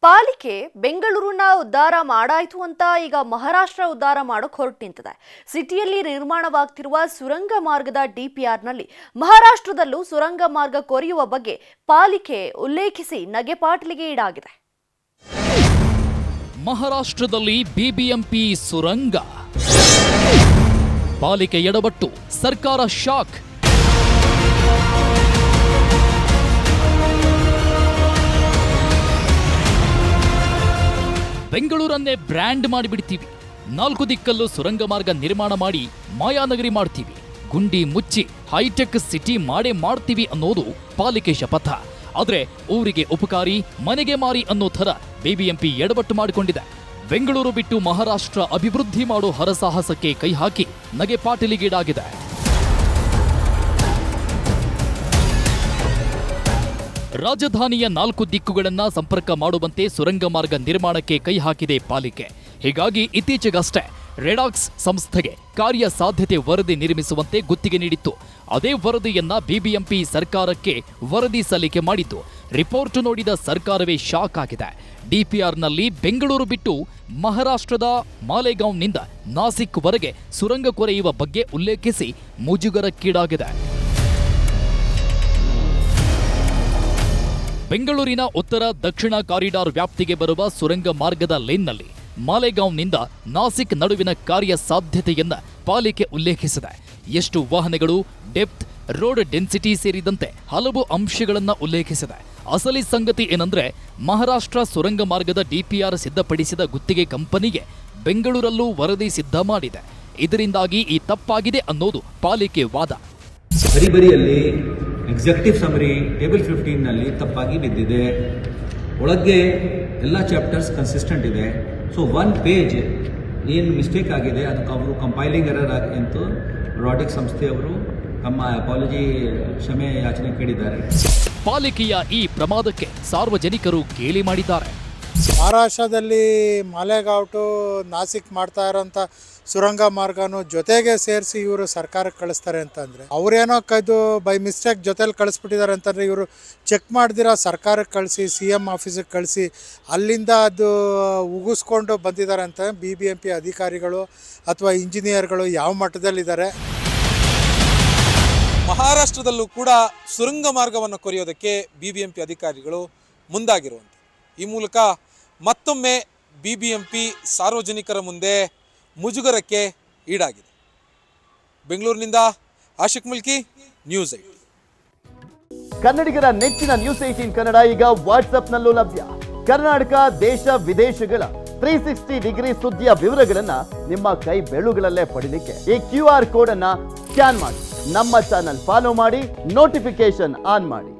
ಪಾಲಿಕೆ ಬೆಂಗಳೂರನ್ನ ಉದ್ಧಾರ ಮಾಡಾಯಿತು ಅಂತ ಈಗ ಮಹಾರಾಷ್ಟ್ರ ಉದ್ಧಾರ ಮಾಡೋಕೆ ಹೊರಟು ನಿಂತಿದೆ. ಸಿಟಿಯಲ್ಲಿ ನಿರ್ಮಾಣವಾಗ್ತಿರುವ ಸುರಂಗ ಮಾರ್ಗದ ಡಿಪಿಆರ್ನಲ್ಲಿ ಮಹಾರಾಷ್ಟ್ರದಲ್ಲೂ ಸುರಂಗ ಮಾರ್ಗ ಕೊರೆಯುವ ಬಗ್ಗೆ ಪಾಲಿಕೆ ಉಲ್ಲೇಖಿಸಿ ನಗೆಪಾಟಲಿಗೆ ಈಡಾಗಿದೆ. ಮಹಾರಾಷ್ಟ್ರದಲ್ಲಿ ಬಿಬಿಎಂಪಿ ಸುರಂಗ, ಪಾಲಿಕೆ ಎಡವಟ್ಟು, ಸರ್ಕಾರ ಶಾಕ್. ಬೆಂಗಳೂರನ್ನೇ ಬ್ರ್ಯಾಂಡ್ ಮಾಡಿಬಿಡ್ತೀವಿ, 4 ದಿಕ್ಕಲ್ಲೂ ಸುರಂಗ ಮಾರ್ಗ ನಿರ್ಮಾಣ ಮಾಡಿ ಮಾಯಾನಗರಿ ಮಾಡ್ತೀವಿ, ಗುಂಡಿ ಮುಚ್ಚಿ ಹೈಟೆಕ್ ಸಿಟಿ ಮಾಡೇ ಮಾಡ್ತೀವಿ ಅನ್ನೋದು ಪಾಲಿಕೆ ಶಪಥ. ಆದ್ರೆ ಊರಿಗೆ ಉಪಕಾರಿ ಮನೆಗೆ ಮಾರಿ ಅನ್ನೋ ಥರ ಬಿಬಿಎಂಪಿ ಎಡವಟ್ಟು ಮಾಡಿಕೊಂಡಿದೆ. ಬೆಂಗಳೂರು ಬಿಟ್ಟು ಮಹಾರಾಷ್ಟ್ರ ಅಭಿವೃದ್ಧಿ ಮಾಡೋ ಹರಸಾಹಸಕ್ಕೆ ಕೈ ಹಾಕಿ ನಗೆಪಾಟಲಿಗೀಡಾಗಿದೆ. ರಾಜಧಾನಿಯ 4 ದಿಕ್ಕುಗಳನ್ನ ಸಂಪರ್ಕ ಮಾಡುವಂತೆ ಸುರಂಗ ಮಾರ್ಗ ನಿರ್ಮಾಣಕ್ಕೆ ಕೈ ಹಾಕಿದೆ ಪಾಲಿಕೆ. ಹೀಗಾಗಿ ಇತ್ತೀಚೆಗಷ್ಟೇ ರೆಡಾಕ್ಸ್ ಸಂಸ್ಥೆಗೆ ಕಾರ್ಯ ಸಾಧ್ಯತೆ ವರದಿ ನಿರ್ಮಿಸುವಂತೆ ಗುತ್ತಿಗೆ ನೀಡಿತ್ತು. ಅದೇ ವರದಿಯನ್ನ ಬಿಬಿಎಂಪಿ ಸರ್ಕಾರಕ್ಕೆ ವರದಿ ಸಲ್ಲಿಕೆ ಮಾಡಿದ್ದು. ರಿಪೋರ್ಟ್ ನೋಡಿದ ಸರ್ಕಾರವೇ ಶಾಕ್ ಆಗಿದೆ. ಡಿಪಿಆರ್ನಲ್ಲಿ ಬೆಂಗಳೂರು ಬಿಟ್ಟು ಮಹಾರಾಷ್ಟ್ರದ ಮಾಲೆಗಾಂವ್ನಿಂದ ನಾಸಿಕ್ವರೆಗೆ ಸುರಂಗ ಕೊರೆಯುವ ಬಗ್ಗೆ ಉಲ್ಲೇಖಿಸಿ ಮುಜುಗರಕ್ಕೀಡಾಗಿದೆ. ಬೆಂಗಳೂರಿನ ಉತ್ತರ ದಕ್ಷಿಣ ಕಾರಿಡಾರ್ ವ್ಯಾಪ್ತಿಗೆ ಬರುವ ಸುರಂಗ ಮಾರ್ಗದ ಲೇನ್ನಲ್ಲಿ ಮಾಲೆಗಾಂವ್ನಿಂದ ನಾಸಿಕ್ ನಡುವಿನ ಕಾರ್ಯ ಸಾಧ್ಯತೆಯನ್ನ ಪಾಲಿಕೆ ಉಲ್ಲೇಖಿಸಿದೆ. ಎಷ್ಟು ವಾಹನಗಳು, ಡೆಪ್ತ್, ರೋಡ್ ಡೆನ್ಸಿಟಿ ಸೇರಿದಂತೆ ಹಲವು ಅಂಶಗಳನ್ನು ಉಲ್ಲೇಖಿಸಿದೆ. ಅಸಲಿ ಸಂಗತಿ ಏನಂದ್ರೆ, ಮಹಾರಾಷ್ಟ್ರ ಸುರಂಗ ಮಾರ್ಗದ ಡಿಪಿಆರ್ ಸಿದ್ಧಪಡಿಸಿದ ಗುತ್ತಿಗೆ ಕಂಪನಿಗೆ ಬೆಂಗಳೂರಲ್ಲೂ ವರದಿ ಸಿದ್ಧ ಮಾಡಿದೆ. ಇದರಿಂದಾಗಿ ಈ ತಪ್ಪಾಗಿದೆ ಅನ್ನೋದು ಪಾಲಿಕೆ ವಾದ. ಎಕ್ಸಿಕ್ಯೂಟಿವ್ ಸಮರಿ ಟೇಬಲ್ 15 ನಲ್ಲಿ ತಪ್ಪಾಗಿ ಬಿದ್ದಿದೆ. ಒಳಗೆ ಎಲ್ಲ ಚಾಪ್ಟರ್ಸ್ ಕನ್ಸಿಸ್ಟೆಂಟ್ ಇದೆ. ಸೊ 1 ಪೇಜ್ ಏನು ಮಿಸ್ಟೇಕ್ ಆಗಿದೆ ಅದಕ್ಕೆ ಅವರು ಕಂಪೈಲಿಂಗ್ ಎರರ್ ಎಂದು ರಾಡಿಕ್ ಸಂಸ್ಥೆಯವರು ತಮ್ಮ ಅಪಾಲಜಿ ಕ್ಷಮೆ ಯಾಚನೆ ಕೇಳಿದ್ದಾರೆ. ಪಾಲಿಕೆಯ ಈ ಪ್ರಮಾದಕ್ಕೆ ಸಾರ್ವಜನಿಕರು ಗೇಲಿ ಮಾಡಿದ್ದಾರೆ. ಮಹಾರಾಷ್ಟ್ರದಲ್ಲಿ ಮಾಲೆಗಾಂವ್ ಟು ನಾಸಿಕ್ ಮಾಡ್ತಾ ಇರೋಂಥ ಸುರಂಗ ಮಾರ್ಗನು ಜೊತೆಗೆ ಸೇರಿಸಿ ಇವರು ಸರ್ಕಾರಕ್ಕೆ ಕಳಿಸ್ತಾರೆ ಅಂತಂದರೆ, ಅವರೇನೋ ಇದು ಬೈ ಮಿಸ್ಟೇಕ್ ಜೊತೆಲಿ ಕಳಿಸ್ಬಿಟ್ಟಿದ್ದಾರೆ ಅಂತಂದರೆ, ಇವರು ಚೆಕ್ ಮಾಡ್ದಿರ ಸರ್ಕಾರಕ್ಕೆ ಕಳಿಸಿ CM ಆಫೀಸಿಗೆ ಕಳಿಸಿ ಅಲ್ಲಿಂದ ಅದು ಉಗಿಸ್ಕೊಂಡು ಬಂದಿದ್ದಾರೆ ಅಂತ BBMP ಅಧಿಕಾರಿಗಳು ಅಥವಾ ಇಂಜಿನಿಯರ್ಗಳು ಯಾವ ಮಟ್ಟದಲ್ಲಿದ್ದಾರೆ. ಮಹಾರಾಷ್ಟ್ರದಲ್ಲೂ ಕೂಡ ಸುರಂಗ ಮಾರ್ಗವನ್ನು ಕೊರೆಯೋದಕ್ಕೆ BBMP ಅಧಿಕಾರಿಗಳು ಮುಂದಾಗಿರುವಂತೆ. ಈ ಮೂಲಕ ಮತ್ತೊಮ್ಮೆ BBMP ಸಾರ್ವಜನಿಕರ ಮುಂದೆ ಮುಜುಗರಕ್ಕೆ ಈಡಾಗಿದೆ. ಬೆಂಗಳೂರಿನಿಂದ ಆಶಿಕ್ ಮುಲ್ಕಿ, ನ್ಯೂಸ್ 8. ಕನ್ನಡಿಗರ ನೆಚ್ಚಿನ ನ್ಯೂಸ್ 18 ಕನ್ನಡ ಈಗ ವಾಟ್ಸ್ಆಪ್ನಲ್ಲೂ ಲಭ್ಯ. ಕರ್ನಾಟಕ, ದೇಶ ವಿದೇಶಗಳ 360 ಡಿಗ್ರಿ ಸುದ್ದಿಯ ವಿವರಗಳನ್ನ ನಿಮ್ಮ ಕೈ ಬೆರಳುಗಳಲ್ಲೇ ಪಡಿಲಿಕ್ಕೆ ಈ QR ಕೋಡ್ ಅನ್ನ ಸ್ಕ್ಯಾನ್ ಮಾಡಿ, ನಮ್ಮ ಚಾನಲ್ ಫಾಲೋ ಮಾಡಿ, ನೋಟಿಫಿಕೇಶನ್ ಆನ್ ಮಾಡಿ.